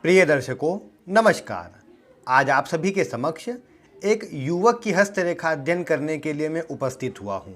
प्रिय दर्शकों, नमस्कार। आज आप सभी के समक्ष एक युवक की हस्तरेखा अध्ययन करने के लिए मैं उपस्थित हुआ हूँ।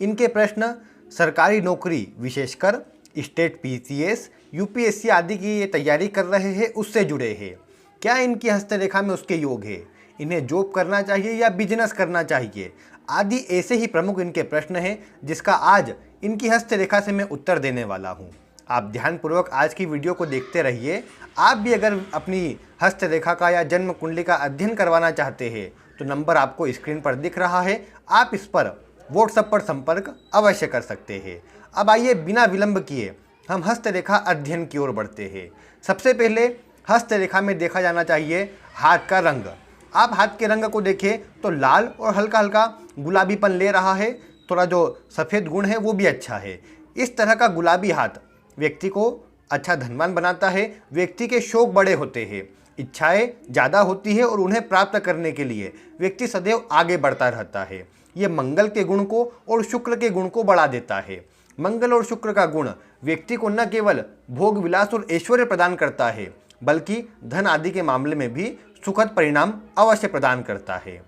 इनके प्रश्न सरकारी नौकरी विशेषकर स्टेट पीसीएस, यूपीएससी आदि की ये तैयारी कर रहे हैं उससे जुड़े हैं। क्या इनकी हस्तरेखा में उसके योग है? इन्हें जॉब करना चाहिए या बिजनेस करना चाहिए? आदि ऐसे ही प्रमुख इनके प्रश्न हैं जिसका आज इनकी हस्तरेखा से मैं उत्तर देने वाला हूँ। आप ध्यानपूर्वक आज की वीडियो को देखते रहिए। आप भी अगर अपनी हस्तरेखा का या जन्म कुंडली का अध्ययन करवाना चाहते हैं तो नंबर आपको स्क्रीन पर दिख रहा है, आप इस पर व्हाट्सएप पर संपर्क अवश्य कर सकते हैं। अब आइए बिना विलंब किए हम हस्तरेखा अध्ययन की ओर बढ़ते हैं। सबसे पहले हस्तरेखा में देखा जाना चाहिए हाथ का रंग। आप हाथ के रंग को देखें तो लाल और हल्का हल्का गुलाबीपन ले रहा है, थोड़ा जो सफ़ेद गुण है वो भी अच्छा है। इस तरह का गुलाबी हाथ व्यक्ति को अच्छा धनवान बनाता है। व्यक्ति के शौक बड़े होते हैं, इच्छाएं ज़्यादा होती है और उन्हें प्राप्त करने के लिए व्यक्ति सदैव आगे बढ़ता रहता है। ये मंगल के गुण को और शुक्र के गुण को बढ़ा देता है। मंगल और शुक्र का गुण व्यक्ति को न केवल भोग विलास और ऐश्वर्य प्रदान करता है बल्कि धन आदि के मामले में भी सुखद परिणाम अवश्य प्रदान करता है।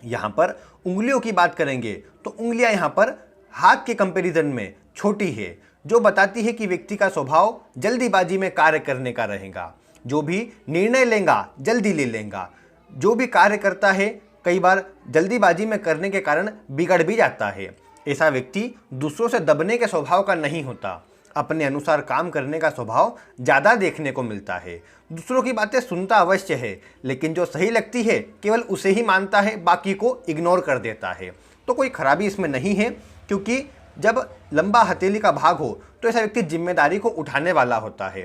यहाँ पर उंगलियों की बात करेंगे तो उंगलियाँ यहाँ पर हाथ के कंपैरिजन में छोटी है, जो बताती है कि व्यक्ति का स्वभाव जल्दीबाजी में कार्य करने का रहेगा। जो भी निर्णय लेगा जल्दी ले लेगा। जो भी कार्य करता है कई बार जल्दीबाजी में करने के कारण बिगड़ भी जाता है। ऐसा व्यक्ति दूसरों से दबने के स्वभाव का नहीं होता। अपने अनुसार काम करने का स्वभाव ज़्यादा देखने को मिलता है। दूसरों की बातें सुनता अवश्य है, लेकिन जो सही लगती है केवल उसे ही मानता है, बाकी को इग्नोर कर देता है। तो कोई खराबी इसमें नहीं है, क्योंकि जब लंबा हथेली का भाग हो तो ऐसा व्यक्ति जिम्मेदारी को उठाने वाला होता है,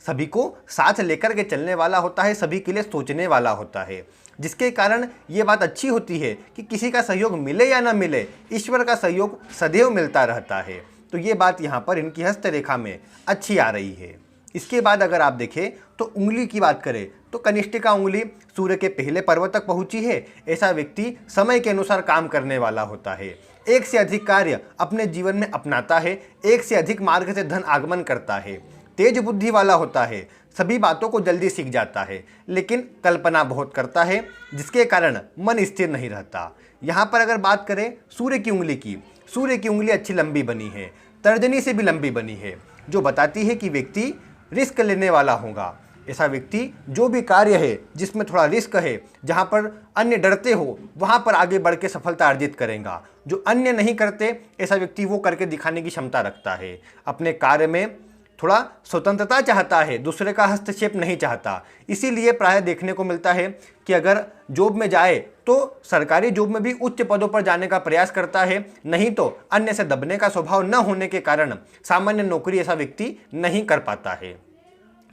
सभी को साथ लेकर के चलने वाला होता है, सभी के लिए सोचने वाला होता है, जिसके कारण ये बात अच्छी होती है कि किसी का सहयोग मिले या ना मिले, ईश्वर का सहयोग सदैव मिलता रहता है। तो ये बात यहाँ पर इनकी हस्तरेखा में अच्छी आ रही है। इसके बाद अगर आप देखें तो उंगली की बात करें तो कनिष्ठिका उंगली सूर्य के पहले पर्वत तक पहुंची है। ऐसा व्यक्ति समय के अनुसार काम करने वाला होता है, एक से अधिक कार्य अपने जीवन में अपनाता है, एक से अधिक मार्ग से धन आगमन करता है, तेज बुद्धि वाला होता है, सभी बातों को जल्दी सीख जाता है, लेकिन कल्पना बहुत करता है जिसके कारण मन स्थिर नहीं रहता। यहाँ पर अगर बात करें सूर्य की उंगली की, सूर्य की उंगली अच्छी लंबी बनी है, तर्जनी से भी लंबी बनी है, जो बताती है कि व्यक्ति रिस्क लेने वाला होगा। ऐसा व्यक्ति जो भी कार्य है जिसमें थोड़ा रिस्क है, जहाँ पर अन्य डरते हो वहाँ पर आगे बढ़ के सफलता अर्जित करेगा। जो अन्य नहीं करते ऐसा व्यक्ति वो करके दिखाने की क्षमता रखता है। अपने कार्य में थोड़ा स्वतंत्रता चाहता है, दूसरे का हस्तक्षेप नहीं चाहता। इसीलिए प्रायः देखने को मिलता है कि अगर जॉब में जाए तो सरकारी जॉब में भी उच्च पदों पर जाने का प्रयास करता है, नहीं तो अन्य से दबने का स्वभाव न होने के कारण सामान्य नौकरी ऐसा व्यक्ति नहीं कर पाता है।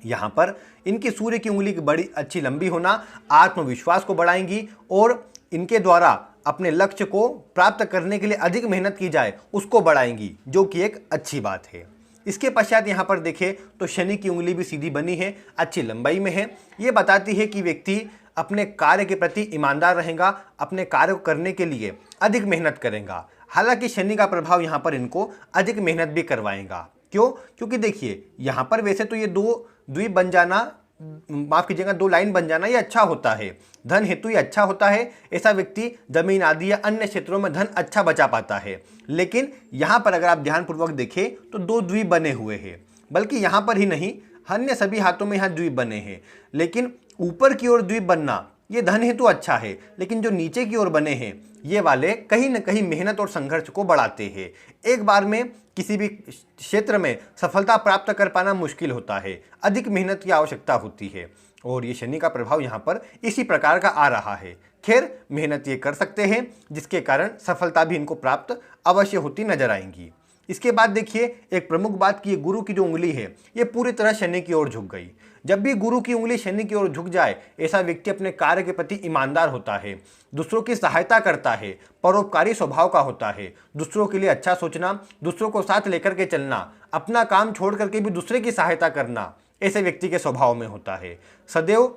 यहाँ पर इनकी सूर्य की उंगली की बड़ी अच्छी लंबी होना आत्मविश्वास को बढ़ाएंगी और इनके द्वारा अपने लक्ष्य को प्राप्त करने के लिए अधिक मेहनत की जाए उसको बढ़ाएंगी, जो कि एक अच्छी बात है। इसके पश्चात यहाँ पर देखें तो शनि की उंगली भी सीधी बनी है, अच्छी लंबाई में है। ये बताती है कि व्यक्ति अपने कार्य के प्रति ईमानदार रहेगा, अपने कार्य को करने के लिए अधिक मेहनत करेगा। हालांकि शनि का प्रभाव यहाँ पर इनको अधिक मेहनत भी करवाएगा। क्यों? क्योंकि देखिए यहाँ पर वैसे तो ये दो द्वीप बन जाना, माफ कीजिएगा, दो लाइन बन जाना ये अच्छा होता है, धन हेतु ये अच्छा होता है। ऐसा व्यक्ति जमीन आदि या अन्य क्षेत्रों में धन अच्छा बचा पाता है। लेकिन यहाँ पर अगर आप ध्यानपूर्वक देखें तो दो द्वीप बने हुए हैं, बल्कि यहाँ पर ही नहीं अन्य सभी हाथों में यहाँ द्वीप बने हैं। लेकिन ऊपर की ओर द्वीप बनना ये धन हेतु अच्छा है, लेकिन जो नीचे की ओर बने हैं ये वाले कहीं न कहीं मेहनत और संघर्ष को बढ़ाते हैं। एक बार में किसी भी क्षेत्र में सफलता प्राप्त कर पाना मुश्किल होता है, अधिक मेहनत की आवश्यकता होती है और ये शनि का प्रभाव यहाँ पर इसी प्रकार का आ रहा है। खैर, मेहनत ये कर सकते हैं जिसके कारण सफलता भी इनको प्राप्त अवश्य होती नजर आएंगी। इसके बाद देखिए एक प्रमुख बात कि गुरु की जो उंगली है ये पूरी तरह शनि की ओर झुक गई। जब भी गुरु की उंगली शनि की ओर झुक जाए ऐसा व्यक्ति अपने कार्य के प्रति ईमानदार होता है, दूसरों की सहायता करता है, परोपकारी स्वभाव का होता है। दूसरों के लिए अच्छा सोचना, दूसरों को साथ लेकर के चलना, अपना काम छोड़ करके भी दूसरे की सहायता करना ऐसे व्यक्ति के स्वभाव में होता है। सदैव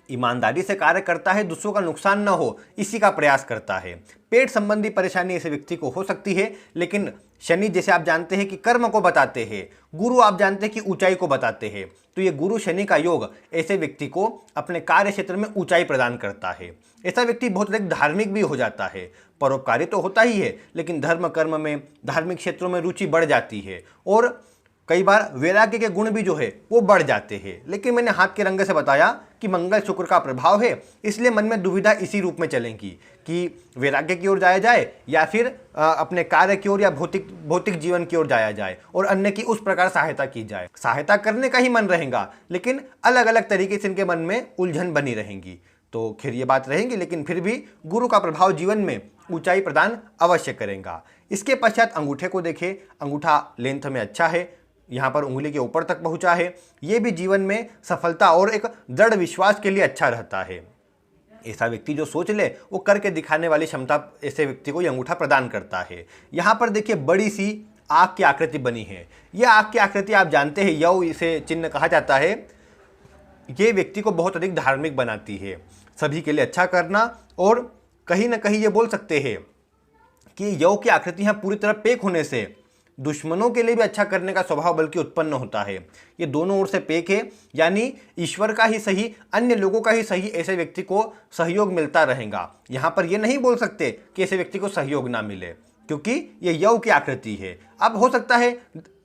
ईमानदारी से कार्य करता है, दूसरों का नुकसान न हो इसी का प्रयास करता है। पेट संबंधी परेशानी ऐसे व्यक्ति को हो सकती है, लेकिन शनि जैसे आप जानते हैं कि कर्म को बताते हैं, गुरु आप जानते हैं कि ऊंचाई को बताते हैं, तो ये गुरु शनि का योग ऐसे व्यक्ति को अपने कार्य क्षेत्र में ऊंचाई प्रदान करता है। ऐसा व्यक्ति बहुत अधिक धार्मिक भी हो जाता है, परोपकारी तो होता ही है, लेकिन धर्म कर्म में, धार्मिक क्षेत्रों में रुचि बढ़ जाती है और कई बार वैराग्य के गुण भी जो है वो बढ़ जाते हैं। लेकिन मैंने हाथ के रंग से बताया कि मंगल शुक्र का प्रभाव है, इसलिए मन में दुविधा इसी रूप में चलेंगी कि वैराग्य की ओर जाया जाए या फिर अपने कार्य की ओर या भौतिक जीवन की ओर जाया जाए और अन्य की उस प्रकार सहायता की जाए। सहायता करने का ही मन रहेगा, लेकिन अलग अलग तरीके से इनके मन में उलझन बनी रहेंगी। तो खैर ये बात रहेंगी, लेकिन फिर भी गुरु का प्रभाव जीवन में ऊंचाई प्रदान अवश्य करेगा। इसके पश्चात अंगूठे को देखें, अंगूठा लेंथ में अच्छा है, यहाँ पर उंगली के ऊपर तक पहुँचा है, ये भी जीवन में सफलता और एक दृढ़ विश्वास के लिए अच्छा रहता है। ऐसा व्यक्ति जो सोच ले वो करके दिखाने वाली क्षमता ऐसे व्यक्ति को ये अंगूठा प्रदान करता है। यहाँ पर देखिए बड़ी सी आग की आकृति बनी है, यह आग की आकृति आप जानते हैं यौ इसे चिन्ह कहा जाता है। ये व्यक्ति को बहुत अधिक धार्मिक बनाती है, सभी के लिए अच्छा करना, और कहीं ना कहीं ये बोल सकते हैं कि यौ की आकृति यहाँ पूरी तरह पैक होने से दुश्मनों के लिए भी अच्छा करने का स्वभाव बल्कि उत्पन्न होता है। ये दोनों ओर से पैक है, यानी ईश्वर का ही सही, अन्य लोगों का ही सही, ऐसे व्यक्ति को सहयोग मिलता रहेगा। यहाँ पर ये नहीं बोल सकते कि ऐसे व्यक्ति को सहयोग ना मिले, क्योंकि ये यौ की आकृति है। अब हो सकता है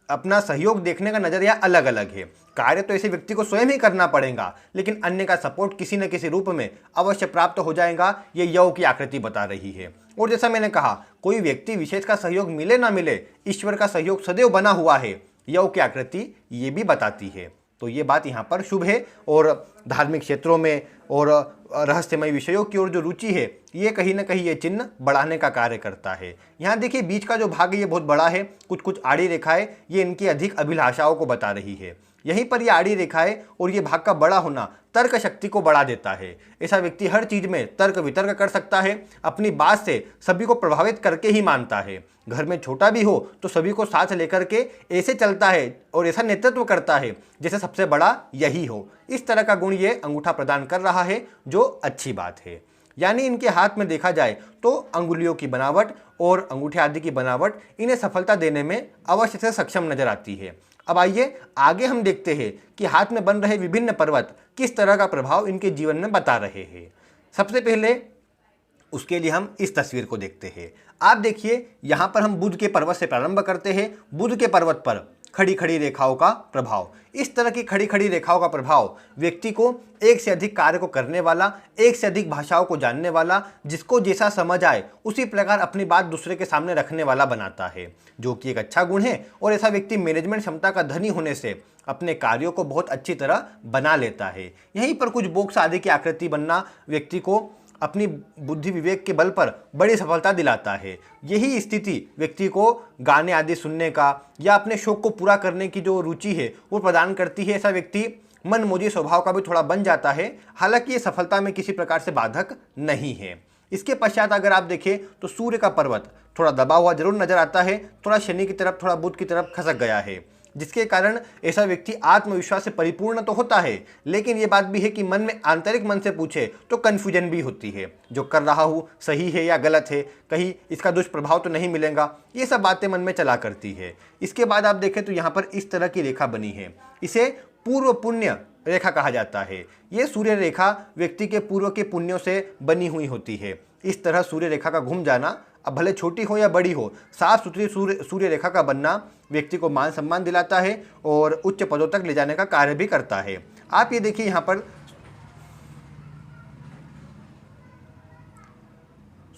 अपना सहयोग देखने का नजरिया अलग अलग है, कार्य तो ऐसे व्यक्ति को स्वयं ही करना पड़ेगा, लेकिन अन्य का सपोर्ट किसी न किसी रूप में अवश्य प्राप्त हो जाएगा, ये यौ की आकृति बता रही है। और जैसा मैंने कहा, कोई व्यक्ति विशेष का सहयोग मिले ना मिले, ईश्वर का सहयोग सदैव बना हुआ है, यौ की आकृति ये भी बताती है। तो ये बात यहाँ पर शुभ है, और धार्मिक क्षेत्रों में और रहस्यमय विषयों की ओर जो रुचि है, ये कहीं ना कहीं ये चिन्ह बढ़ाने का कार्य करता है। यहाँ देखिए बीच का जो भाग है ये बहुत बड़ा है, कुछ कुछ आड़ी रेखाएं ये इनकी अधिक अभिलाषाओं को बता रही है। यहीं पर ये आड़ी रेखाएं और ये भाग का बड़ा होना तर्क शक्ति को बढ़ा देता है। ऐसा व्यक्ति हर चीज में तर्क वितर्क कर सकता है, अपनी बात से सभी को प्रभावित करके ही मानता है। घर में छोटा भी हो तो सभी को साथ लेकर के ऐसे चलता है और ऐसा नेतृत्व करता है जैसे सबसे बड़ा यही हो। इस तरह का गुण ये अंगूठा प्रदान कर रहा है, जो अच्छी बात है। यानी इनके हाथ में देखा जाए तो अंगुलियों की बनावट और अंगूठे आदि की बनावट इन्हें सफलता देने में अवश्य से सक्षम नजर आती है। अब आइए आगे हम देखते हैं कि हाथ में बन रहे विभिन्न पर्वत किस तरह का प्रभाव इनके जीवन में बता रहे हैं। सबसे पहले उसके लिए हम इस तस्वीर को देखते हैं। आप देखिए यहाँ पर हम बुध के पर्वत से प्रारंभ करते हैं। बुध के पर्वत पर खड़ी खड़ी रेखाओं का प्रभाव, इस तरह की खड़ी खड़ी रेखाओं का प्रभाव व्यक्ति को एक से अधिक कार्य को करने वाला, एक से अधिक भाषाओं को जानने वाला, जिसको जैसा समझ आए उसी प्रकार अपनी बात दूसरे के सामने रखने वाला बनाता है, जो कि एक अच्छा गुण है। और ऐसा व्यक्ति मैनेजमेंट क्षमता का धनी होने से अपने कार्यों को बहुत अच्छी तरह बना लेता है। यहीं पर कुछ बॉक्स आदि की आकृति बनना व्यक्ति को अपनी बुद्धि विवेक के बल पर बड़ी सफलता दिलाता है। यही स्थिति व्यक्ति को गाने आदि सुनने का या अपने शौक को पूरा करने की जो रुचि है वो प्रदान करती है। ऐसा व्यक्ति मनमोजी स्वभाव का भी थोड़ा बन जाता है, हालांकि ये सफलता में किसी प्रकार से बाधक नहीं है। इसके पश्चात अगर आप देखें तो सूर्य का पर्वत थोड़ा दबा हुआ जरूर नजर आता है, थोड़ा शनि की तरफ, थोड़ा बुध की तरफ खसक गया है, जिसके कारण ऐसा व्यक्ति आत्मविश्वास से परिपूर्ण तो होता है, लेकिन ये बात भी है कि मन में आंतरिक मन से पूछे तो कन्फ्यूजन भी होती है, जो कर रहा हूँ सही है या गलत है, कहीं इसका दुष्प्रभाव तो नहीं मिलेगा, ये सब बातें मन में चला करती है। इसके बाद आप देखें तो यहाँ पर इस तरह की रेखा बनी है, इसे पूर्व पुण्य रेखा कहा जाता है। ये सूर्य रेखा व्यक्ति के पूर्व के पुण्यों से बनी हुई होती है। इस तरह सूर्य रेखा का घूम जाना, अब भले छोटी हो या बड़ी हो, साफ सुथरी सूर्य रेखा का बनना व्यक्ति को मान सम्मान दिलाता है और उच्च पदों तक ले जाने का कार्य भी करता है। आप ये देखिए यहाँ पर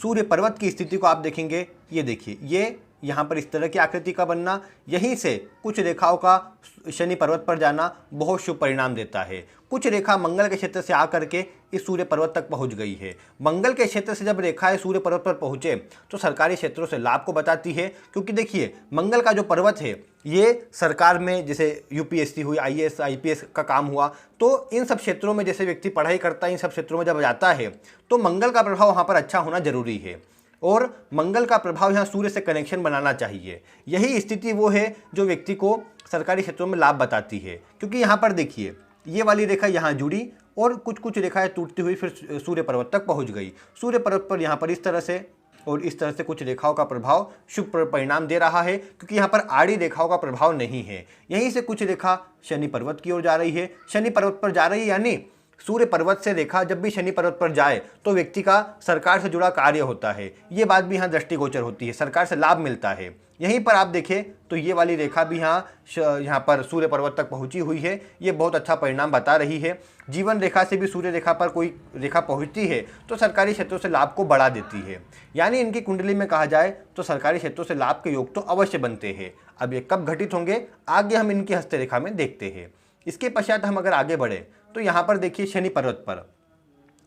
सूर्य पर्वत की स्थिति को आप देखेंगे, ये देखिए ये यहाँ पर इस तरह की आकृति का बनना, यहीं से कुछ रेखाओं का शनि पर्वत पर जाना बहुत शुभ परिणाम देता है। कुछ रेखा मंगल के क्षेत्र से आकर के इस सूर्य पर्वत तक पहुँच गई है। मंगल के क्षेत्र से जब रेखाएं सूर्य पर्वत पर पहुँचे तो सरकारी क्षेत्रों से लाभ को बताती है, क्योंकि देखिए मंगल का जो पर्वत है ये सरकार में, जैसे यूपीएससी हुई, आईएएस आईपीएस का काम हुआ, तो इन सब क्षेत्रों में जैसे व्यक्ति पढ़ाई करता है, इन सब क्षेत्रों में जब जाता है तो मंगल का प्रभाव वहाँ पर अच्छा होना जरूरी है। और मंगल का प्रभाव यहाँ सूर्य से कनेक्शन बनाना चाहिए। यही स्थिति वो है जो व्यक्ति को सरकारी क्षेत्रों में लाभ बताती है, क्योंकि यहाँ पर देखिए ये वाली रेखा यहाँ जुड़ी और कुछ कुछ रेखाएं टूटती हुई फिर सूर्य पर्वत तक पहुंच गई। सूर्य पर्वत पर यहाँ पर इस तरह से और इस तरह से कुछ रेखाओं का प्रभाव शुभ परिणाम दे रहा है, क्योंकि यहाँ पर आड़ी रेखाओं का प्रभाव नहीं है। यहीं से कुछ रेखा शनि पर्वत की ओर जा रही है, शनि पर्वत पर जा रही है, यानी सूर्य पर्वत से रेखा जब भी शनि पर्वत पर जाए तो व्यक्ति का सरकार से जुड़ा कार्य होता है। ये बात भी यहाँ दृष्टिगोचर होती है, सरकार से लाभ मिलता है। यहीं पर आप देखें तो ये वाली रेखा भी यहाँ पर सूर्य पर्वत तक पहुंची हुई है, ये बहुत अच्छा परिणाम बता रही है। जीवन रेखा से भी सूर्य रेखा पर कोई रेखा पहुंचती है तो सरकारी क्षेत्रों से लाभ को बढ़ा देती है। यानी इनकी कुंडली में कहा जाए तो सरकारी क्षेत्रों से लाभ के योग तो अवश्य बनते हैं। अब ये कब घटित होंगे आगे हम इनकी हस्तरेखा में देखते हैं। इसके पश्चात हम अगर आगे बढ़े तो यहाँ पर देखिए शनि पर्वत पर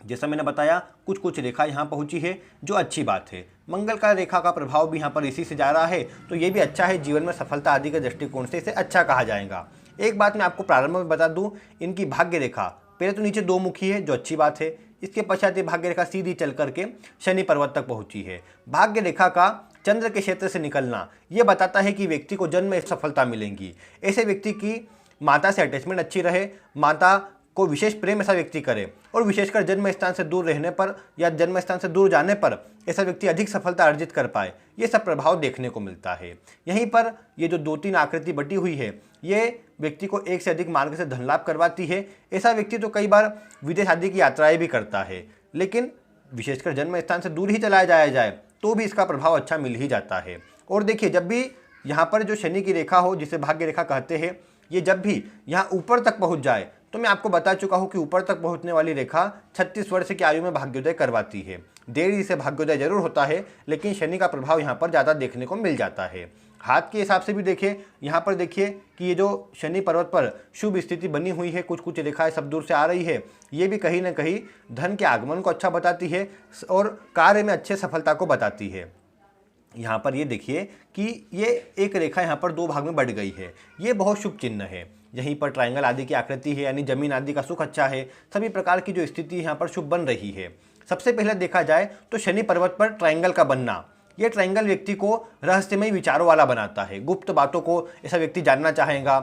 जैसा मैंने बताया कुछ कुछ रेखा यहाँ पहुंची है, जो अच्छी बात है। मंगल का रेखा का प्रभाव भी यहाँ पर इसी से जा रहा है, तो ये भी अच्छा है। जीवन में सफलता आदि के दृष्टिकोण से इसे अच्छा कहा जाएगा। एक बात मैं आपको प्रारंभ में बता दूं, इनकी भाग्य रेखा पहले तो नीचे दो मुखी है, जो अच्छी बात है। इसके पश्चात ये भाग्य रेखा सीधी चल करके शनि पर्वत तक पहुंची है। भाग्य रेखा का चंद्र के क्षेत्र से निकलना ये बताता है कि व्यक्ति को जन्म में सफलता मिलेगी। ऐसे व्यक्ति की माता से अटैचमेंट अच्छी रहे, माता को विशेष प्रेम ऐसा व्यक्ति करे, और विशेषकर जन्म स्थान से दूर रहने पर या जन्म स्थान से दूर जाने पर ऐसा व्यक्ति अधिक सफलता अर्जित कर पाए, ये सब प्रभाव देखने को मिलता है। यहीं पर ये जो 2-3 आकृति बटी हुई है, ये व्यक्ति को एक से अधिक मार्ग से धन लाभ करवाती है। ऐसा व्यक्ति तो कई बार विदेश आदि की यात्राएं भी करता है, लेकिन विशेषकर जन्म स्थान से दूर ही चलाया जाए तो भी इसका प्रभाव अच्छा मिल ही जाता है। और देखिए, जब भी यहाँ पर जो शनि की रेखा हो, जिसे भाग्य रेखा कहते हैं, ये जब भी यहाँ ऊपर तक पहुँच जाए, तो मैं आपको बता चुका हूँ कि ऊपर तक पहुँचने वाली रेखा 36 वर्ष की आयु में भाग्योदय करवाती है। देरी से भाग्योदय जरूर होता है, लेकिन शनि का प्रभाव यहाँ पर ज़्यादा देखने को मिल जाता है। हाथ के हिसाब से भी देखिए, यहाँ पर देखिए कि ये जो शनि पर्वत पर शुभ स्थिति बनी हुई है, कुछ कुछ रेखाएं सब दूर से आ रही है, ये भी कहीं ना कहीं धन के आगमन को अच्छा बताती है और कार्य में अच्छे सफलता को बताती है। यहाँ पर ये देखिए कि ये एक रेखा यहाँ पर 2 भाग में बढ़ गई है, ये बहुत शुभ चिन्ह है। यहीं पर ट्रायंगल आदि की आकृति है, यानी जमीन आदि का सुख अच्छा है। सभी प्रकार की जो स्थिति यहाँ पर शुभ बन रही है। सबसे पहले देखा जाए तो शनि पर्वत पर ट्रायंगल का बनना, ये ट्रायंगल व्यक्ति को रहस्यमय विचारों वाला बनाता है। गुप्त बातों को ऐसा व्यक्ति जानना चाहेगा,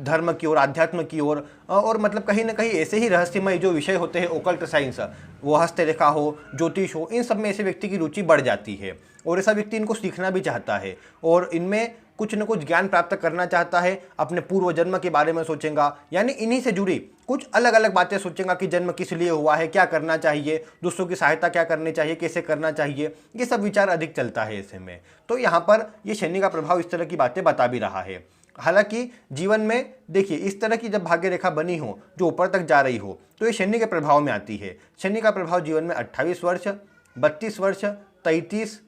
धर्म की ओर, अध्यात्म की ओर, और मतलब कहीं ना कहीं ऐसे ही रहस्यमय जो विषय होते हैं, ओकल्ट साइंस, वो हस्तरेखा हो, ज्योतिष हो, इन सब में ऐसे व्यक्ति की रुचि बढ़ जाती है और ऐसा व्यक्ति इनको सीखना भी चाहता है और इनमें कुछ न कुछ ज्ञान प्राप्त करना चाहता है। अपने पूर्व जन्म के बारे में सोचेगा, यानी इन्हीं से जुड़ी कुछ अलग अलग बातें सोचेगा कि जन्म किस लिए हुआ है, क्या करना चाहिए, दूसरों की सहायता क्या करनी चाहिए, कैसे करना चाहिए, ये सब विचार अधिक चलता है ऐसे में। तो यहाँ पर ये शनि का प्रभाव इस तरह की बातें बता भी रहा है। हालांकि जीवन में देखिए, इस तरह की जब भाग्य रेखा बनी हो जो ऊपर तक जा रही हो, तो ये शनि के प्रभाव में आती है। शनि का प्रभाव जीवन में 28 वर्ष, 32 वर्ष, 33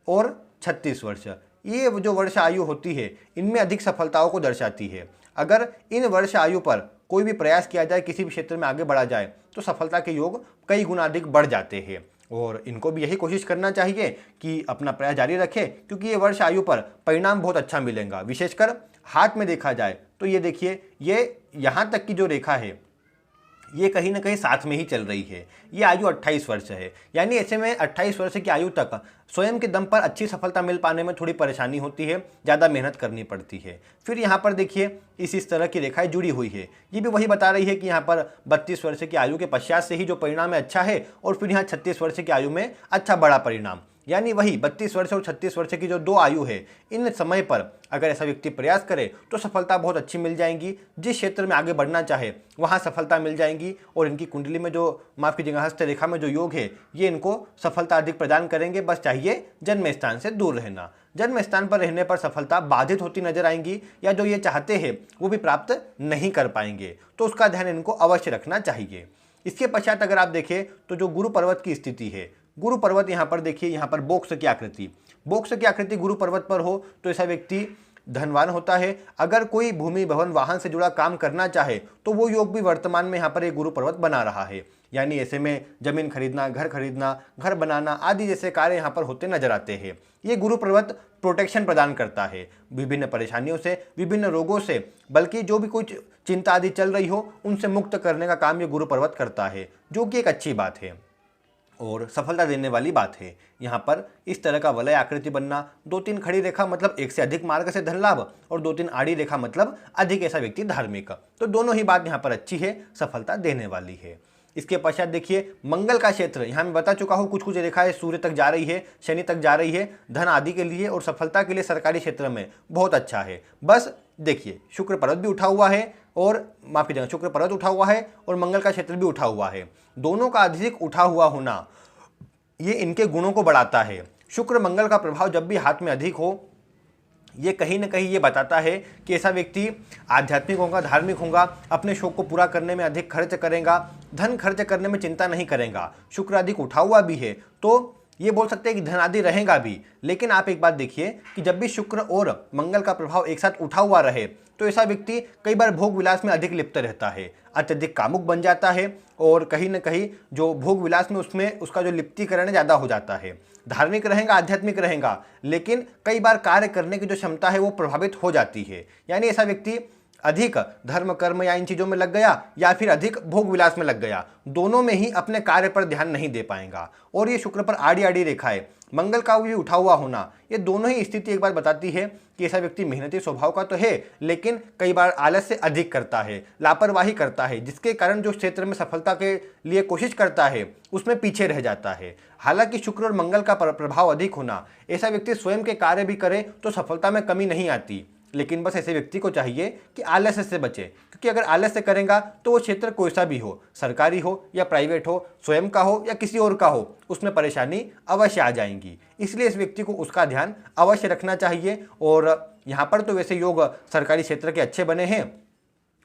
और 36 वर्ष, ये जो वर्ष आयु होती है, इनमें अधिक सफलताओं को दर्शाती है। अगर इन वर्ष आयु पर कोई भी प्रयास किया जाए, किसी भी क्षेत्र में आगे बढ़ा जाए, तो सफलता के योग कई गुना अधिक बढ़ जाते हैं। और इनको भी यही कोशिश करना चाहिए कि अपना प्रयास जारी रखें, क्योंकि ये वर्ष आयु पर परिणाम बहुत अच्छा मिलेगा। विशेषकर हाथ में देखा जाए तो ये देखिए, ये यहाँ तक की जो रेखा है, ये कहीं ना कहीं साथ में ही चल रही है। ये आयु 28 वर्ष है, यानी ऐसे में 28 वर्ष की आयु तक स्वयं के दम पर अच्छी सफलता मिल पाने में थोड़ी परेशानी होती है, ज़्यादा मेहनत करनी पड़ती है। फिर यहाँ पर देखिए इस तरह की रेखाएं जुड़ी हुई है, ये भी वही बता रही है कि यहाँ पर 32 वर्ष की आयु के पश्चात से ही जो परिणाम है अच्छा है, और फिर यहाँ 36 वर्ष की आयु में अच्छा बड़ा परिणाम, यानी वही 32 वर्ष और 36 वर्ष की जो 2 आयु है, इन समय पर अगर ऐसा व्यक्ति प्रयास करे तो सफलता बहुत अच्छी मिल जाएंगी। जिस क्षेत्र में आगे बढ़ना चाहे वहाँ सफलता मिल जाएंगी। और इनकी कुंडली में जो, माफ कीजिएगा, हस्त रेखा में जो योग है, ये इनको सफलता अधिक प्रदान करेंगे। बस चाहिए जन्म स्थान से दूर रहना। जन्म स्थान पर रहने पर सफलता बाधित होती नजर आएंगी, या जो ये चाहते हैं वो भी प्राप्त नहीं कर पाएंगे, तो उसका ध्यान इनको अवश्य रखना चाहिए। इसके पश्चात अगर आप देखें तो जो गुरु पर्वत की स्थिति है, गुरु पर्वत यहाँ पर देखिए, यहाँ पर बोक्स की आकृति गुरु पर्वत पर हो तो ऐसा व्यक्ति धनवान होता है। अगर कोई भूमि, भवन, वाहन से जुड़ा काम करना चाहे तो वो योग भी वर्तमान में यहाँ पर एक गुरु पर्वत बना रहा है। यानी ऐसे में जमीन खरीदना, घर बनाना आदि जैसे कार्य यहाँ पर होते नजर आते हैं। ये गुरु पर्वत प्रोटेक्शन प्रदान करता है विभिन्न परेशानियों से, विभिन्न रोगों से, बल्कि जो भी कुछ चिंता आदि चल रही हो उनसे मुक्त करने का काम ये गुरु पर्वत करता है, जो कि एक अच्छी बात है। और सफलता देने वाली बात है। यहाँ पर इस तरह का वलय आकृति बनना, 2-3 खड़ी रेखा मतलब एक से अधिक मार्ग से धन लाभ, और 2-3 आड़ी रेखा मतलब अधिक ऐसा व्यक्ति धार्मिक। तो दोनों ही बात यहाँ पर अच्छी है, सफलता देने वाली है। इसके पश्चात देखिए मंगल का क्षेत्र, यहाँ मैं बता चुका हूँ कुछ कुछ रेखाएं सूर्य तक जा रही है, शनि तक जा रही है, धन आदि के लिए और सफलता के लिए सरकारी क्षेत्र में बहुत अच्छा है। बस देखिए शुक्र पर्वत भी उठा हुआ है, और माफी देना, शुक्र पर्वत उठा हुआ है और मंगल का क्षेत्र भी उठा हुआ है। दोनों का अधिक उठा हुआ होना ये इनके गुणों को बढ़ाता है। शुक्र मंगल का प्रभाव जब भी हाथ में अधिक हो, ये कहीं ना कहीं ये बताता है कि ऐसा व्यक्ति आध्यात्मिक होगा, धार्मिक होगा, अपने शौक को पूरा करने में अधिक खर्च करेगा, धन खर्च करने में चिंता नहीं करेगा। शुक्र अधिक उठा हुआ भी है तो ये बोल सकते हैं कि धन आदि रहेगा भी। लेकिन आप एक बात देखिए कि जब भी शुक्र और मंगल का प्रभाव एक साथ उठा हुआ रहे तो ऐसा व्यक्ति कई बार भोग विलास में अधिक लिप्त रहता है, अत्यधिक कामुक बन जाता है, और कहीं ना कहीं जो भोग विलास में उसमें उसका जो लिप्तीकरण ज़्यादा हो जाता है। धार्मिक रहेगा, आध्यात्मिक रहेगा, लेकिन कई बार कार्य करने की जो क्षमता है वो प्रभावित हो जाती है। यानी ऐसा व्यक्ति अधिक धर्म कर्म या इन चीज़ों में लग गया या फिर अधिक भोग विलास में लग गया, दोनों में ही अपने कार्य पर ध्यान नहीं दे पाएगा। और ये शुक्र पर आड़ी आड़ी रेखा है, मंगल का भी उठा हुआ होना, ये दोनों ही स्थिति एक बार बताती है कि ऐसा व्यक्ति मेहनती स्वभाव का तो है, लेकिन कई बार आलस से अधिक करता है, लापरवाही करता है, जिसके कारण जो क्षेत्र में सफलता के लिए कोशिश करता है उसमें पीछे रह जाता है। हालांकि शुक्र और मंगल का प्रभाव अधिक होना, ऐसा व्यक्ति स्वयं के कार्य भी करे तो सफलता में कमी नहीं आती, लेकिन बस ऐसे व्यक्ति को चाहिए कि आलस्य से बचे, क्योंकि अगर आलस्य करेगा तो वो क्षेत्र कोई सा भी हो, सरकारी हो या प्राइवेट हो, स्वयं का हो या किसी और का हो, उसमें परेशानी अवश्य आ जाएंगी। इसलिए इस व्यक्ति को उसका ध्यान अवश्य रखना चाहिए। और यहाँ पर तो वैसे योग सरकारी क्षेत्र के अच्छे बने हैं,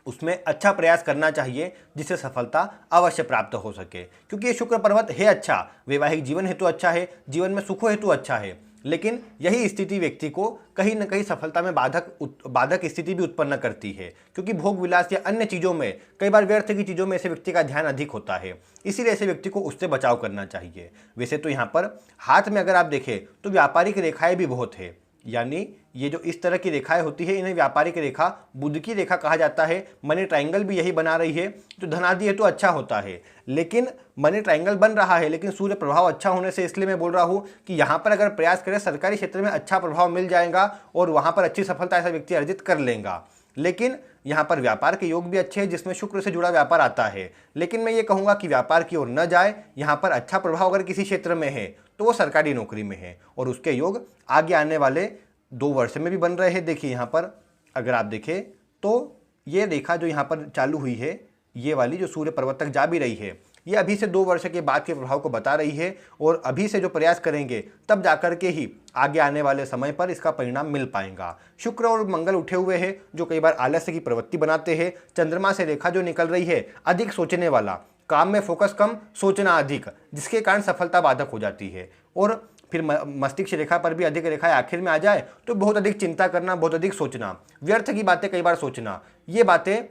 उसमें अच्छा प्रयास करना चाहिए जिससे सफलता अवश्य प्राप्त हो सके, क्योंकि ये शुक्र पर्वत है अच्छा, वैवाहिक जीवन हेतु अच्छा है, जीवन में सुखों हेतु अच्छा है। लेकिन यही स्थिति व्यक्ति को कहीं न कहीं सफलता में बाधक स्थिति भी उत्पन्न करती है, क्योंकि भोग विलास या अन्य चीज़ों में, कई बार व्यर्थ की चीज़ों में ऐसे व्यक्ति का ध्यान अधिक होता है। इसीलिए ऐसे व्यक्ति को उससे बचाव करना चाहिए। वैसे तो यहाँ पर हाथ में अगर आप देखें तो व्यापारिक रेखाएं भी बहुत है, यानी ये जो इस तरह की रेखाएं होती है इन्हें व्यापारिक रेखा, बुध की रेखा कहा जाता है। मनी ट्रायंगल भी यही बना रही है, तो धनादि है तो अच्छा होता है। लेकिन मनी ट्रायंगल बन रहा है, लेकिन सूर्य प्रभाव अच्छा होने से इसलिए मैं बोल रहा हूँ कि यहाँ पर अगर प्रयास करें सरकारी क्षेत्र में अच्छा प्रभाव मिल जाएगा और वहाँ पर अच्छी सफलता ऐसा व्यक्ति अर्जित कर लेगा। लेकिन यहाँ पर व्यापार के योग भी अच्छे हैं जिसमें शुक्र से जुड़ा व्यापार आता है। लेकिन मैं ये कहूँगा कि व्यापार की ओर न जाए, यहाँ पर अच्छा प्रभाव अगर किसी क्षेत्र में है तो वो सरकारी नौकरी में है, और उसके योग आगे आने वाले 2 वर्ष में भी बन रहे हैं। देखिए यहाँ पर अगर आप देखें तो ये रेखा जो यहाँ पर चालू हुई है, ये वाली जो सूर्य पर्वत तक जा भी रही है, ये अभी से 2 वर्ष के बाद के प्रभाव को बता रही है। और अभी से जो प्रयास करेंगे तब जाकर के ही आगे आने वाले समय पर इसका परिणाम मिल पाएगा। शुक्र और मंगल उठे हुए हैं जो कई बार आलस्य की प्रवृत्ति बनाते हैं। चंद्रमा से रेखा जो निकल रही है, अधिक सोचने वाला, काम में फोकस कम, सोचना अधिक, जिसके कारण सफलता बाधक हो जाती है। और फिर मस्तिष्क रेखा पर भी अधिक रेखाएं आखिर में आ जाए तो बहुत अधिक चिंता करना, बहुत अधिक सोचना, व्यर्थ की बातें कई बार सोचना, ये बातें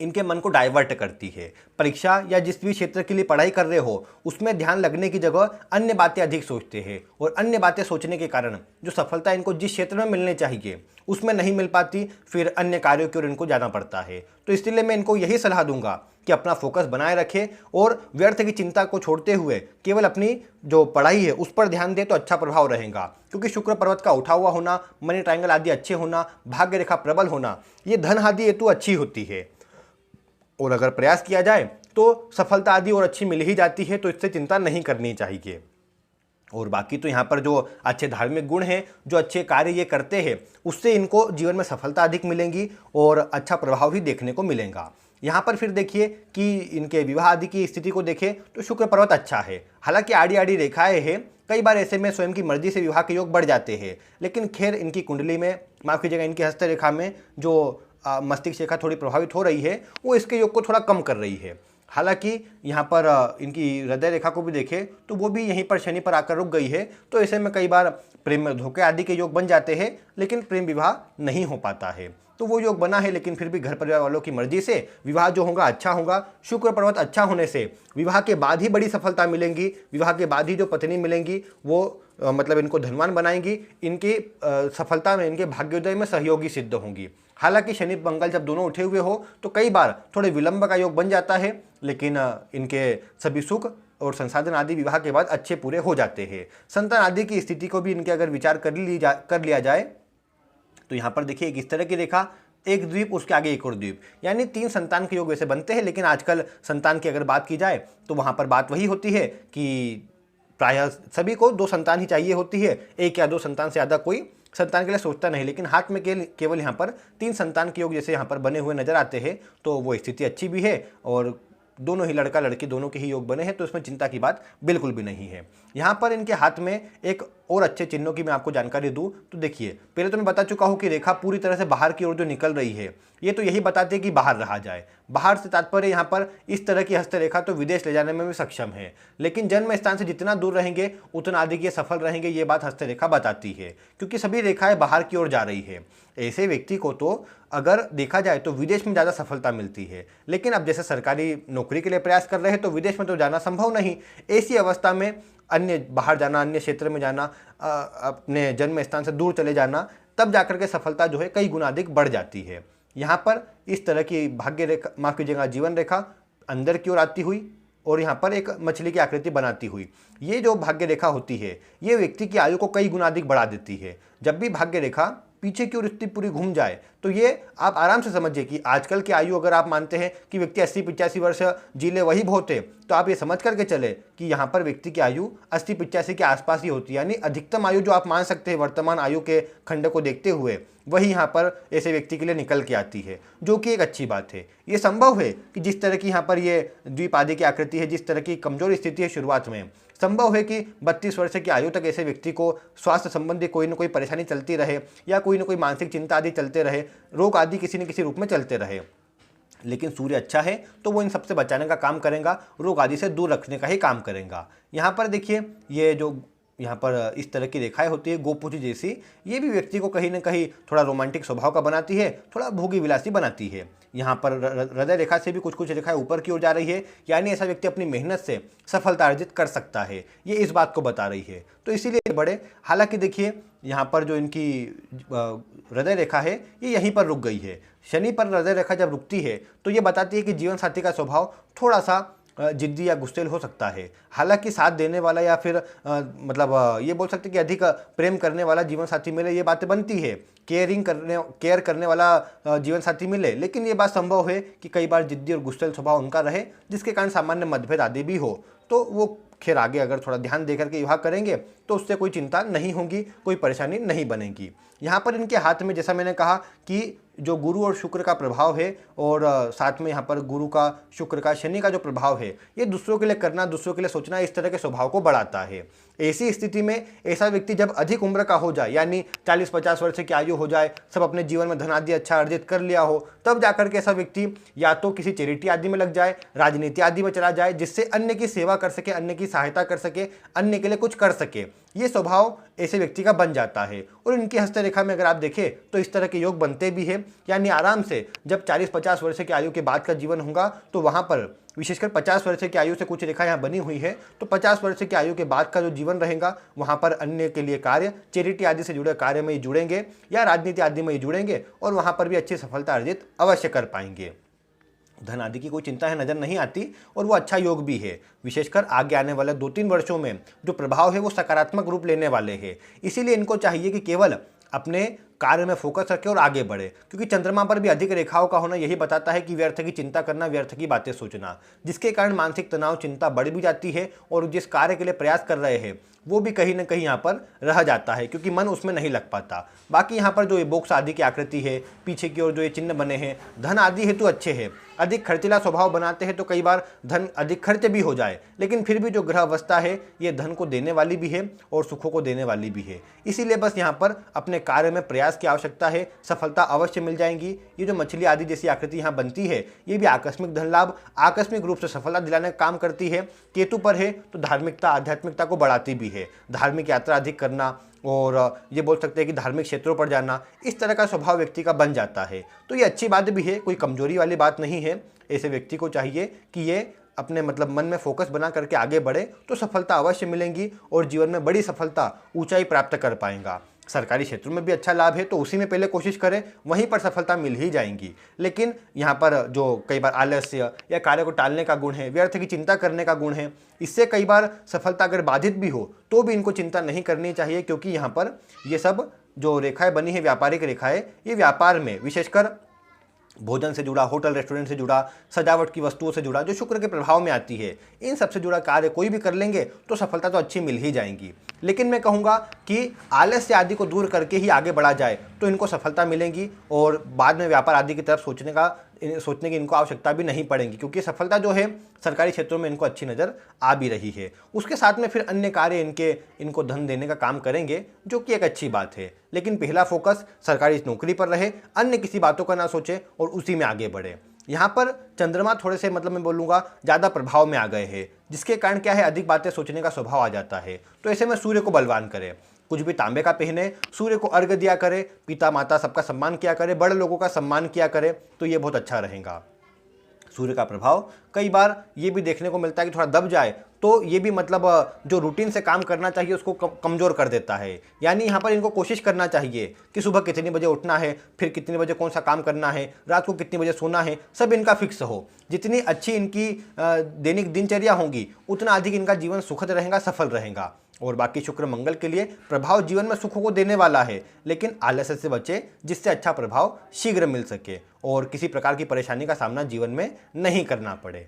इनके मन को डाइवर्ट करती है। परीक्षा या जिस भी क्षेत्र के लिए पढ़ाई कर रहे हो उसमें ध्यान लगने की जगह अन्य बातें अधिक सोचते हैं, और अन्य बातें सोचने के कारण जो सफलता इनको जिस क्षेत्र में मिलने चाहिए उसमें नहीं मिल पाती, फिर अन्य कार्यों की ओर इनको जाना पड़ता है। तो इसलिए मैं इनको यही सलाह दूंगा कि अपना फोकस बनाए रखें और व्यर्थ की चिंता को छोड़ते हुए केवल अपनी जो पढ़ाई है उस पर ध्यान दें तो अच्छा प्रभाव रहेगा। क्योंकि शुक्र पर्वत का उठा हुआ होना, मनी ट्रायंगल आदि अच्छे होना, भाग्य रेखा प्रबल होना, ये धन आदि हेतु अच्छी होती है, और अगर प्रयास किया जाए तो सफलता आदि और अच्छी मिल ही जाती है। तो इससे चिंता नहीं करनी चाहिए। और बाकी तो यहाँ पर जो अच्छे धार्मिक गुण हैं, जो अच्छे कार्य ये करते हैं, उससे इनको जीवन में सफलता अधिक मिलेंगी और अच्छा प्रभाव भी देखने को मिलेगा। यहाँ पर फिर देखिए कि इनके विवाह आदि की स्थिति को देखें तो शुक्र पर्वत अच्छा है, हालांकि आड़ी आड़ी रेखाएं हैं, कई बार ऐसे में स्वयं की मर्जी से विवाह के योग बढ़ जाते हैं। लेकिन खैर इनकी कुंडली में, माफ कीजिएगा इनकी हस्तरेखा में जो मस्तिष्क रेखा थोड़ी प्रभावित हो रही है, वो इसके योग को थोड़ा कम कर रही है। हालांकि यहाँ पर इनकी हृदय रेखा को भी देखें तो वो भी यहीं पर शनि पर आकर रुक गई है। तो ऐसे में कई बार प्रेम में धोखे आदि के योग बन जाते हैं, लेकिन प्रेम विवाह नहीं हो पाता है। तो वो योग बना है, लेकिन फिर भी घर परिवार वालों की मर्जी से विवाह जो होगा अच्छा होगा। शुक्र पर्वत अच्छा होने से विवाह के बाद ही बड़ी सफलता मिलेंगी, विवाह के बाद ही जो पत्नी मिलेंगी वो मतलब इनको धनवान बनाएंगी, इनकी सफलता में, इनके भाग्योदय में सहयोगी सिद्ध होंगी। हालांकि शनि मंगल जब दोनों उठे हुए हो तो कई बार थोड़े विलंब का योग बन जाता है, लेकिन इनके सभी सुख और संसाधन आदि विवाह के बाद अच्छे पूरे हो जाते हैं। संतान आदि की स्थिति को भी इनके अगर विचार कर लिया जाए तो यहाँ पर देखिए एक इस तरह की रेखा, एक द्वीप, उसके आगे एक और द्वीप, यानी 3 संतान के योग वैसे बनते हैं। लेकिन आजकल संतान की अगर बात की जाए तो वहाँ पर बात वही होती है कि प्रायः सभी को 2 संतान ही चाहिए होती है, 1 या 2 संतान से ज़्यादा कोई संतान के लिए सोचता नहीं। लेकिन हाथ में केवल यहाँ पर 3 संतान के योग जैसे यहाँ पर बने हुए नजर आते हैं, तो वो स्थिति अच्छी भी है और दोनों ही लड़का लड़की दोनों के ही योग बने हैं, तो इसमें चिंता की बात बिल्कुल भी नहीं है। यहाँ पर इनके हाथ में एक और अच्छे चिन्हों की मैं आपको जानकारी दूं तो देखिए, पहले तो मैं बता चुका हूँ कि रेखा पूरी तरह से बाहर की ओर जो निकल रही है, ये तो यही बताते हैं कि बाहर रहा जाए। बाहर से तात्पर्य यहाँ पर इस तरह की हस्तरेखा तो विदेश ले जाने में भी सक्षम है, लेकिन जन्म स्थान से जितना दूर रहेंगे उतना अधिक ये सफल रहेंगे, ये बात हस्तरेखा बताती है, क्योंकि सभी रेखाएं बाहर की ओर जा रही है। ऐसे व्यक्ति को तो अगर देखा जाए तो विदेश में ज़्यादा सफलता मिलती है, लेकिन अब जैसे सरकारी नौकरी के लिए प्रयास कर रहे हैं तो विदेश में तो जाना संभव नहीं। ऐसी अवस्था में अन्य बाहर जाना, अन्य क्षेत्र में जाना, अपने जन्म स्थान से दूर चले जाना, तब जाकर के सफलता जो है कई गुना अधिक बढ़ जाती है। यहाँ पर इस तरह की भाग्य रेखा, माफ कीजिएगा, जीवन रेखा अंदर की ओर आती हुई और यहाँ पर एक मछली की आकृति बनाती हुई, ये जो भाग्य रेखा होती है ये व्यक्ति की आयु को कई गुना अधिक बढ़ा देती है। जब भी भाग्य रेखा पीछे की ओर इतनी पूरी घूम जाए तो ये आप आराम से समझिए कि आजकल की आयु अगर आप मानते हैं कि व्यक्ति 80-85 वर्ष जी ले वही बहुत है, तो आप ये समझ करके चले कि यहाँ पर व्यक्ति की आयु 80-85 के आसपास ही होती है, यानी अधिकतम आयु जो आप मान सकते हैं वर्तमान आयु के खंड को देखते हुए, वही यहाँ पर ऐसे व्यक्ति के लिए निकल के आती है, जो कि एक अच्छी बात है। ये संभव है कि जिस तरह की यहाँ पर ये द्वीप आदि की आकृति है, जिस तरह की कमजोर स्थिति है शुरुआत में, संभव है कि 32 वर्ष की आयु तक ऐसे व्यक्ति को स्वास्थ्य संबंधी कोई न कोई परेशानी चलती रहे या कोई न कोई मानसिक चिंता आदि चलते रहे, रोग आदि किसी न किसी रूप में चलते रहे। लेकिन सूर्य अच्छा है तो वो इन सबसे बचाने का काम करेगा, रोग आदि से दूर रखने का ही काम करेगा। यहाँ पर देखिए ये जो यहाँ पर इस तरह की रेखाएं होती है गोपूछी जैसी, ये भी व्यक्ति को कहीं ना कहीं थोड़ा रोमांटिक स्वभाव का बनाती है, थोड़ा भोगी विलासी बनाती है। यहाँ पर हृदय रेखा से भी कुछ कुछ रेखाएं ऊपर की ओर जा रही है, यानी ऐसा व्यक्ति अपनी मेहनत से सफलता अर्जित कर सकता है, ये इस बात को बता रही है। तो इसीलिए बड़े, हालांकि देखिए यहाँ पर जो इनकी हृदय रेखा है ये यहीं पर रुक गई है। शनि पर हृदय रेखा जब रुकती है तो ये बताती है कि जीवन साथी का स्वभाव थोड़ा सा जिद्दी या गुस्सेल हो सकता है। हालांकि साथ देने वाला या फिर ये बोल सकते हैं कि अधिक प्रेम करने वाला जीवन साथी मिले, ये बातें बनती है, केयर करने वाला जीवन साथी मिले, लेकिन ये बात संभव है कि कई बार जिद्दी और गुस्सेल स्वभाव उनका रहे, जिसके कारण सामान्य मतभेद आदि भी हो। तो वो खैर आगे अगर थोड़ा ध्यान देकर के विवाह करेंगे तो उससे कोई चिंता नहीं होगी, कोई परेशानी नहीं बनेगी। यहाँ पर इनके हाथ में जैसा मैंने कहा कि जो गुरु और शुक्र का प्रभाव है और साथ में यहाँ पर गुरु का, शुक्र का, शनि का जो प्रभाव है, ये दूसरों के लिए करना, दूसरों के लिए सोचना, इस तरह के स्वभाव को बढ़ाता है। ऐसी स्थिति में ऐसा व्यक्ति जब अधिक उम्र का हो जाए, यानी 40-50 वर्ष की आयु हो जाए, सब अपने जीवन में धन आदि अच्छा अर्जित कर लिया हो, तब जाकर के ऐसा व्यक्ति या तो किसी चैरिटी आदि में लग जाए, राजनीति आदि में चला जाए, जिससे अन्य की सेवा कर सके, अन्य की सहायता कर सके, अन्य के लिए कुछ कर सके। ये स्वभाव ऐसे व्यक्ति का बन जाता है। और इनकी हस्तरेखा में अगर आप देखें तो इस तरह के योग बनते भी हैं, यानी आराम से जब 40-50 वर्ष की आयु के बाद का जीवन होगा तो वहाँ पर विशेषकर 50 वर्ष की आयु से कुछ रेखा यहाँ बनी हुई है, तो 50 वर्ष की आयु के बाद का जो जीवन रहेगा वहाँ पर अन्य के लिए कार्य, चैरिटी आदि से जुड़े कार्य में ही जुड़ेंगे या राजनीति आदि में ही जुड़ेंगे और वहाँ पर भी अच्छी सफलता अर्जित अवश्य कर पाएंगे। धन आदि की कोई चिंता है नजर नहीं आती और वो अच्छा योग भी है। विशेषकर आगे आने वाले 2-3 वर्षों में जो प्रभाव है वो सकारात्मक रूप लेने वाले हैं। इसीलिए इनको चाहिए कि केवल अपने कार्य में फोकस रखे और आगे बढ़े, क्योंकि चंद्रमा पर भी अधिक रेखाओं का होना यही बताता है कि व्यर्थ की चिंता करना, व्यर्थ की बातें सोचना, जिसके कारण मानसिक तनाव, चिंता बढ़ भी जाती है और जिस कार्य के लिए प्रयास कर रहे हैं वो भी कहीं ना कहीं यहाँ पर रह जाता है, क्योंकि मन उसमें नहीं लग पाता। बाकी यहाँ पर जो ये बॉक्स आदि की आकृति है, पीछे की ओर जो ये चिन्ह बने हैं, धन आदि हेतु अच्छे हैं। अधिक खर्चीला स्वभाव बनाते हैं तो कई बार धन अधिक खर्च भी हो जाए, लेकिन फिर भी जो ग्रह अवस्था है ये धन को देने वाली भी है और सुखों को देने वाली भी है। इसीलिए बस यहाँ पर अपने कार्य में प्रयास की आवश्यकता है, सफलता अवश्य मिल जाएंगी। ये जो मछली आदि जैसी आकृति यहाँ बनती है ये भी आकस्मिक धन लाभ, आकस्मिक रूप से सफलता दिलाने का काम करती है। केतु पर है तो धार्मिकता, आध्यात्मिकता को बढ़ाती भी है, धार्मिक यात्रा अधिक करना और ये बोल सकते हैं कि धार्मिक क्षेत्रों पर जाना, इस तरह का स्वभाव व्यक्ति का बन जाता है। तो ये अच्छी बात भी है, कोई कमजोरी वाली बात नहीं है। ऐसे व्यक्ति को चाहिए कि ये अपने मन में फोकस बना करके आगे बढ़े तो सफलता अवश्य मिलेंगी और जीवन में बड़ी सफलता, ऊंचाई प्राप्त कर पाएगा। सरकारी क्षेत्रों में भी अच्छा लाभ है तो उसी में पहले कोशिश करें, वहीं पर सफलता मिल ही जाएंगी। लेकिन यहाँ पर जो कई बार आलस्य या कार्य को टालने का गुण है, व्यर्थ की चिंता करने का गुण है, इससे कई बार सफलता अगर बाधित भी हो तो भी इनको चिंता नहीं करनी चाहिए, क्योंकि यहाँ पर ये सब जो रेखाएं बनी है, व्यापारिक रेखाएं, ये व्यापार में विशेषकर भोजन से जुड़ा, होटल रेस्टोरेंट से जुड़ा, सजावट की वस्तुओं से जुड़ा, जो शुक्र के प्रभाव में आती है, इन सबसे जुड़ा कार्य कोई भी कर लेंगे तो सफलता तो अच्छी मिल ही जाएंगी। लेकिन मैं कहूँगा कि आलस्य आदि को दूर करके ही आगे बढ़ा जाए तो इनको सफलता मिलेंगी और बाद में व्यापार आदि की तरफ सोचने की इनको आवश्यकता भी नहीं पड़ेगी, क्योंकि सफलता जो है सरकारी क्षेत्रों में इनको अच्छी नज़र आ भी रही है। उसके साथ में फिर अन्य कार्य इनको धन देने का काम करेंगे, जो कि एक अच्छी बात है। लेकिन पहला फोकस सरकारी नौकरी पर रहे, अन्य किसी बातों का ना सोचे और उसी में आगे बढ़े। यहाँ पर चंद्रमा थोड़े से मैं बोलूँगा ज़्यादा प्रभाव में आ गए हैं, जिसके कारण क्या है, अधिक बातें सोचने का स्वभाव आ जाता है। तो ऐसे में सूर्य को बलवान करें, कुछ भी तांबे का पहने, सूर्य को अर्घ्य दिया करे, पिता माता सबका सम्मान किया करे, बड़े लोगों का सम्मान किया करे, तो ये बहुत अच्छा रहेगा। सूर्य का प्रभाव कई बार ये भी देखने को मिलता है कि थोड़ा दब जाए तो ये भी जो रूटीन से काम करना चाहिए उसको कमज़ोर कर देता है। यानी यहाँ पर इनको कोशिश करना चाहिए कि सुबह कितनी बजे उठना है, फिर कितने बजे कौन सा काम करना है, रात को कितनी बजे सोना है, सब इनका फिक्स हो। जितनी अच्छी इनकी दैनिक दिनचर्या होगी उतना अधिक इनका जीवन सुखद रहेगा, सफल रहेगा। और बाकी शुक्र मंगल के लिए प्रभाव जीवन में सुखों को देने वाला है, लेकिन आलस्य से बचे जिससे अच्छा प्रभाव शीघ्र मिल सके और किसी प्रकार की परेशानी का सामना जीवन में नहीं करना पड़े।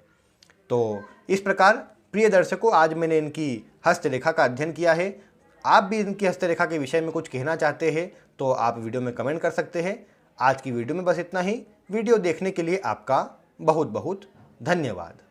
तो इस प्रकार प्रिय दर्शकों, आज मैंने इनकी हस्तरेखा का अध्ययन किया है। आप भी इनकी हस्तरेखा के विषय में कुछ कहना चाहते हैं तो आप वीडियो में कमेंट कर सकते हैं। आज की वीडियो में बस इतना ही। वीडियो देखने के लिए आपका बहुत बहुत धन्यवाद।